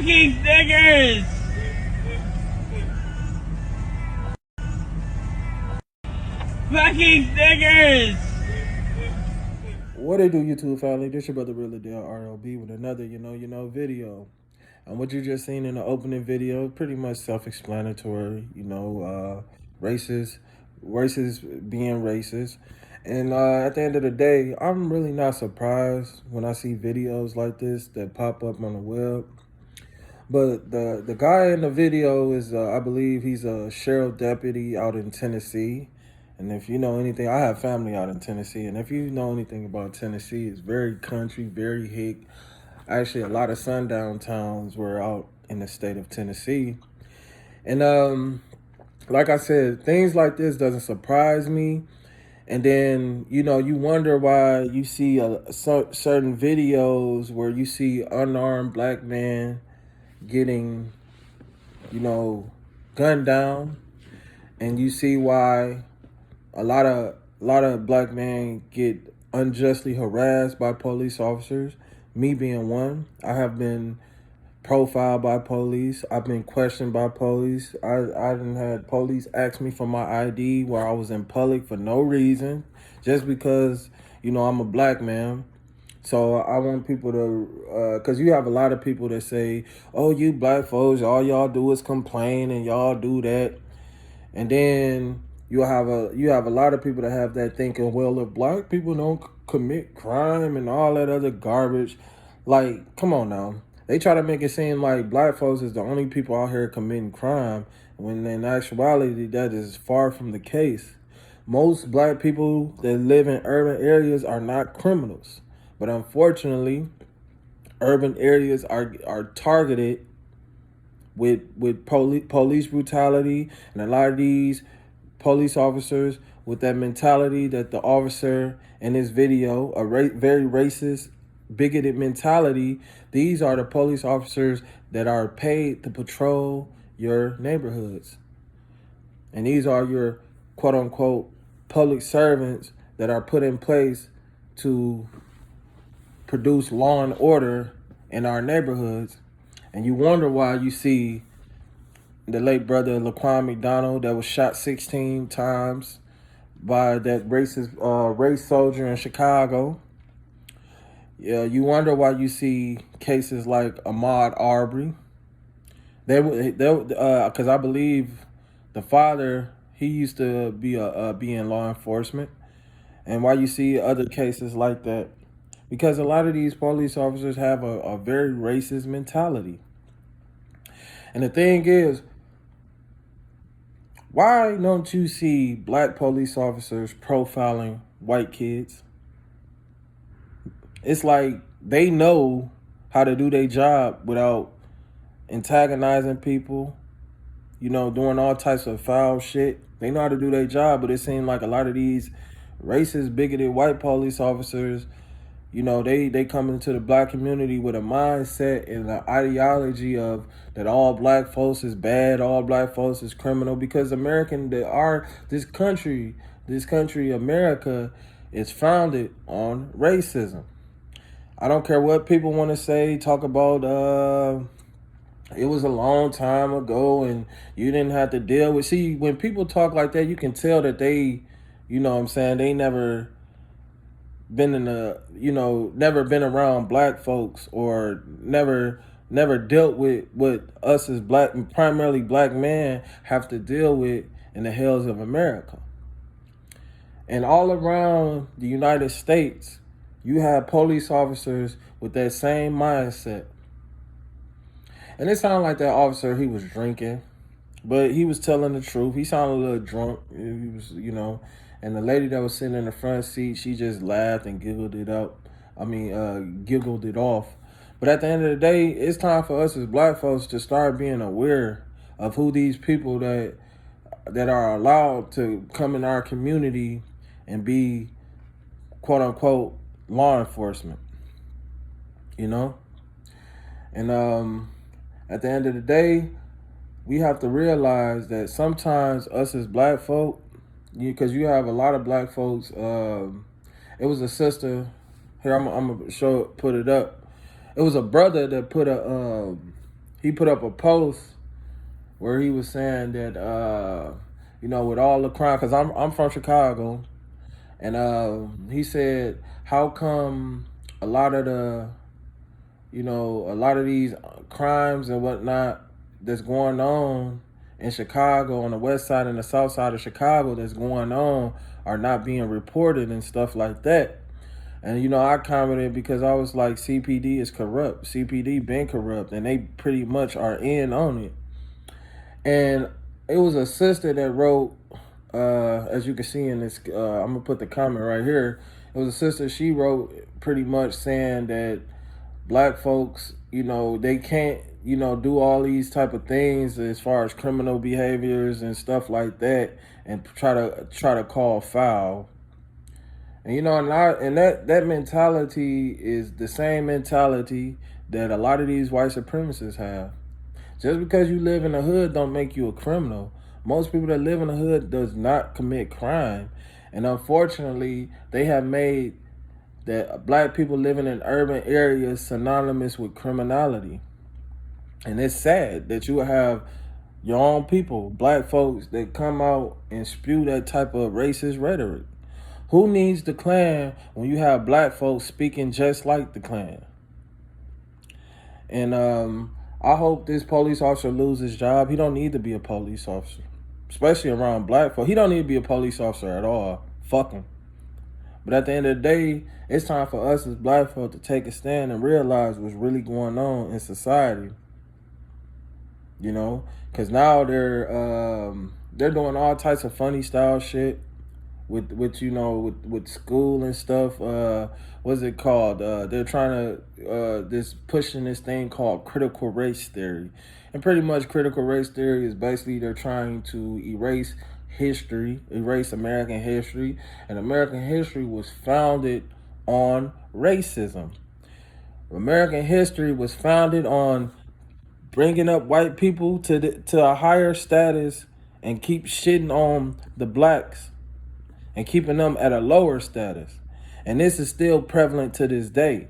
Fucking niggers! Fucking niggers! What it do, YouTube family? This your brother Real Adele RLB with another video. And what you just seen in the opening video, pretty much self-explanatory. Racist being racist. And at the end of the day, I'm really not surprised when I see videos like this that pop up on the web. But the guy in the video is, I believe he's a sheriff deputy out in Tennessee. And if you know anything, I have family out in Tennessee. And if you know anything about Tennessee, it's very country, very hick. Actually, a lot of sundown towns were out in the state of Tennessee. And like I said, things like this doesn't surprise me. And then, you wonder why you see certain videos where you see unarmed black men getting, gunned down, and you see why a lot of black men get unjustly harassed by police officers. Me being one, I have been profiled by police. I've been questioned by police. I done had police ask me for my ID while I was in public for no reason, just because I'm a black man. So I want people to, because you have a lot of people that say, oh, you black folks, all y'all do is complain and y'all do that. And then you have a lot of people that have that thinking, well, if black people don't commit crime and all that other garbage, like, come on now. They try to make it seem like black folks is the only people out here committing crime, when in actuality, that is far from the case. Most black people that live in urban areas are not criminals. But unfortunately, urban areas are targeted with police brutality, and a lot of these police officers with that mentality that the officer in this video, very racist, bigoted mentality. These are the police officers that are paid to patrol your neighborhoods. And these are your quote unquote public servants that are put in place to produce law and order in our neighborhoods. And you wonder why you see the late brother Laquan McDonald that was shot 16 times by that racist race soldier in Chicago. Yeah, you wonder why you see cases like Ahmaud Arbery. Because I believe the father, he used to be in law enforcement, and why you see other cases like that, because a lot of these police officers have a very racist mentality. And the thing is, why don't you see black police officers profiling white kids? It's like they know how to do their job without antagonizing people, doing all types of foul shit. They know how to do their job, but it seems like a lot of these racist, bigoted white police officers, they come into the black community with a mindset and an ideology of that all black folks is bad, all black folks is criminal, because this country, America, is founded on racism. I don't care what people want to say, talk about it was a long time ago and you didn't have to deal with. See, when people talk like that, you can tell that they, they never been never been around black folks, or never dealt with what us as primarily black men have to deal with in the hills of America. And all around the United States, you have police officers with that same mindset. And it sounded like that officer, he was drinking, but he was telling the truth. He sounded a little drunk. He was, and the lady that was sitting in the front seat, she just laughed and giggled it off. But at the end of the day, it's time for us as black folks to start being aware of who these people that are allowed to come in our community and be quote unquote law enforcement, And at the end of the day, we have to realize that sometimes us as black folk, because you have a lot of black folks. It was a sister. Here, I'm gonna put it up. It was a brother that he put up a post where he was saying that with all the crime, because I'm from Chicago, and he said, how come a lot of these crimes and whatnot that's going on in Chicago, on the west side and the south side of Chicago that's going on, are not being reported and stuff like that. And, I commented because I was like, CPD is corrupt. CPD been corrupt, and they pretty much are in on it. And it was a sister that wrote, as you can see in this, I'm going to put the comment right here. It was a sister, she wrote pretty much saying that black folks, they can't, do all these type of things as far as criminal behaviors and stuff like that, and try to call foul. And and that mentality is the same mentality that a lot of these white supremacists have. Just because you live in the hood don't make you a criminal. Most people that live in the hood does not commit crime. And unfortunately, they have made that black people living in urban areas synonymous with criminality. And it's sad that you have your own people, black folks, that come out and spew that type of racist rhetoric. Who needs the Klan when you have black folks speaking just like the Klan? And I hope this police officer loses his job. He don't need to be a police officer, especially around black folks. He don't need to be a police officer at all. Fuck him. But at the end of the day, it's time for us as black folk to take a stand and realize what's really going on in society. Because now they're doing all types of funny style shit with school and stuff. What's it called? They're trying to pushing this thing called critical race theory, and pretty much critical race theory is basically they're trying to erase American history, and American history was founded on racism. American history was founded on bringing up white people to a higher status and keep shitting on the blacks and keeping them at a lower status. And this is still prevalent to this day.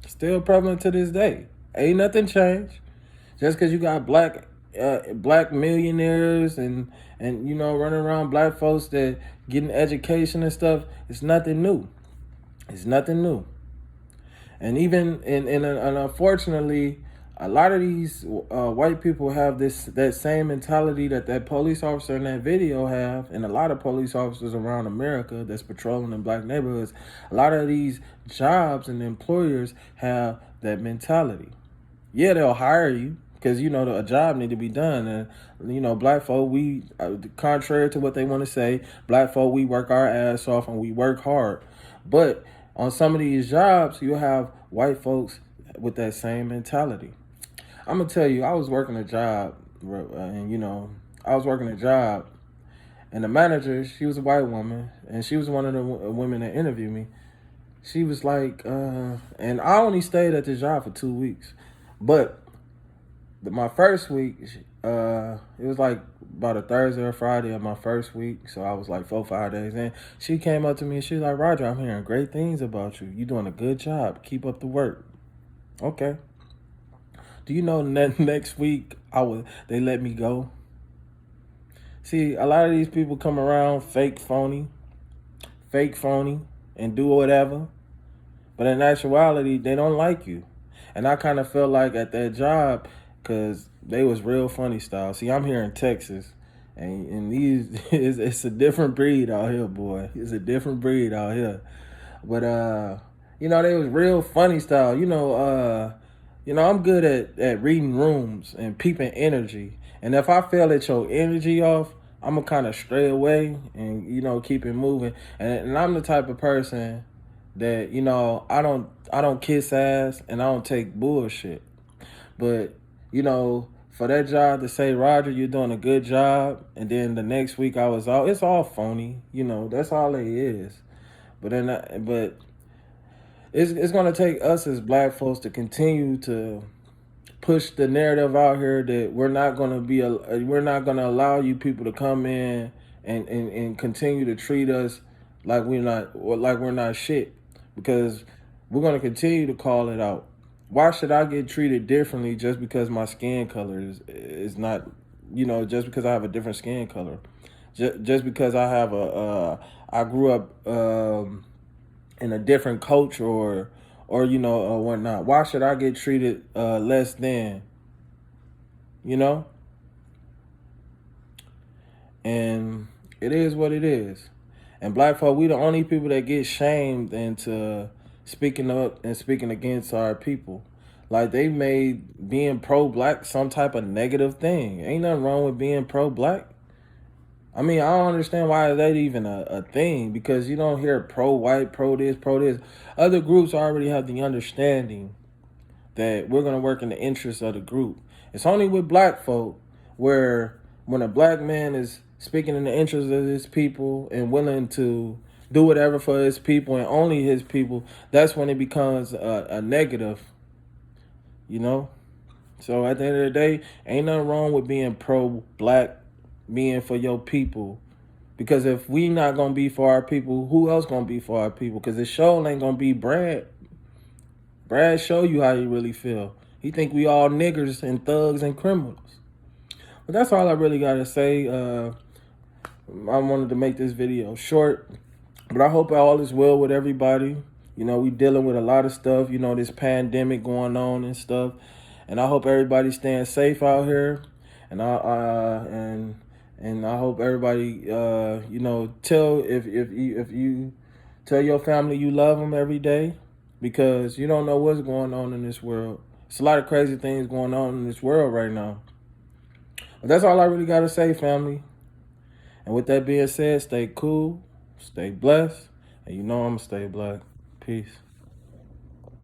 Still prevalent to this day. Ain't nothing changed. Just because you got black millionaires and running around black folks that getting education and stuff, it's nothing new. It's nothing new. And even and unfortunately, a lot of these white people have that same mentality that police officer in that video have, and a lot of police officers around America that's patrolling in black neighborhoods. A lot of these jobs and employers have that mentality. Yeah, they'll hire you because a job need to be done, and black folk, we contrary to what they want to say, black folk, we work our ass off and we work hard. But on some of these jobs, you have white folks with that same mentality. I'm going to tell you, I was working a job, and and the manager, she was a white woman, and she was one of the women that interviewed me. She was like, and I only stayed at the job for 2 weeks, but my first week, it was like about a Thursday or Friday of my first week, so I was like 4-5 days in. She came up to me and she was like, Roger, I'm hearing great things about you. You're doing a good job. Keep up the work. Okay. Do you know next week they let me go? See, a lot of these people come around fake phony, and do whatever. But in actuality, they don't like you. And I kind of felt like at that job, because they was real funny style. See, I'm here in Texas, and these it's a different breed out here, boy. It's a different breed out here. But they was real funny style. I'm good at reading rooms and peeping energy. And if I feel that your energy off, I'm going to kind of stray away and, keep it moving. And I'm the type of person that, I don't kiss ass and I don't take bullshit. But, for that job to say, Roger, you're doing a good job, and then the next week I was out, it's all phony. That's all it is. But it's going to take us as black folks to continue to push the narrative out here that we're not going to allow you people to come in and continue to treat us like we're not shit, because we're going to continue to call it out. why should I get treated differently just because my skin color is not, just because I have a different skin color, just because I have I grew up in a different culture or whatnot. Why should I get treated less than, you know? And it is what it is. And black folk, we the only people that get shamed into speaking up and speaking against our people. Like they made being pro-black some type of negative thing. Ain't nothing wrong with being pro-black. I mean, I don't understand why that even a thing, because you don't hear pro-white, pro-this, pro-this. Other groups already have the understanding that we're going to work in the interests of the group. It's only with black folk where when a black man is speaking in the interests of his people and willing to do whatever for his people and only his people, that's when it becomes a negative, you know? So at the end of the day, ain't nothing wrong with being pro-black, being for your people. Because if we not going to be for our people, who else going to be for our people? Because the show ain't going to be Brad. Brad show you how he really feel. He think we all niggers and thugs and criminals. But that's all I really got to say. I wanted to make this video short. But I hope all is well with everybody. You know, we dealing with a lot of stuff. You know, this pandemic going on and stuff. And I hope everybody's staying safe out here. And I hope everybody, tell if you tell your family you love them every day, because you don't know what's going on in this world. It's a lot of crazy things going on in this world right now. But that's all I really got to say, family. And with that being said, stay cool, stay blessed, and you know I'm going to stay black. Peace.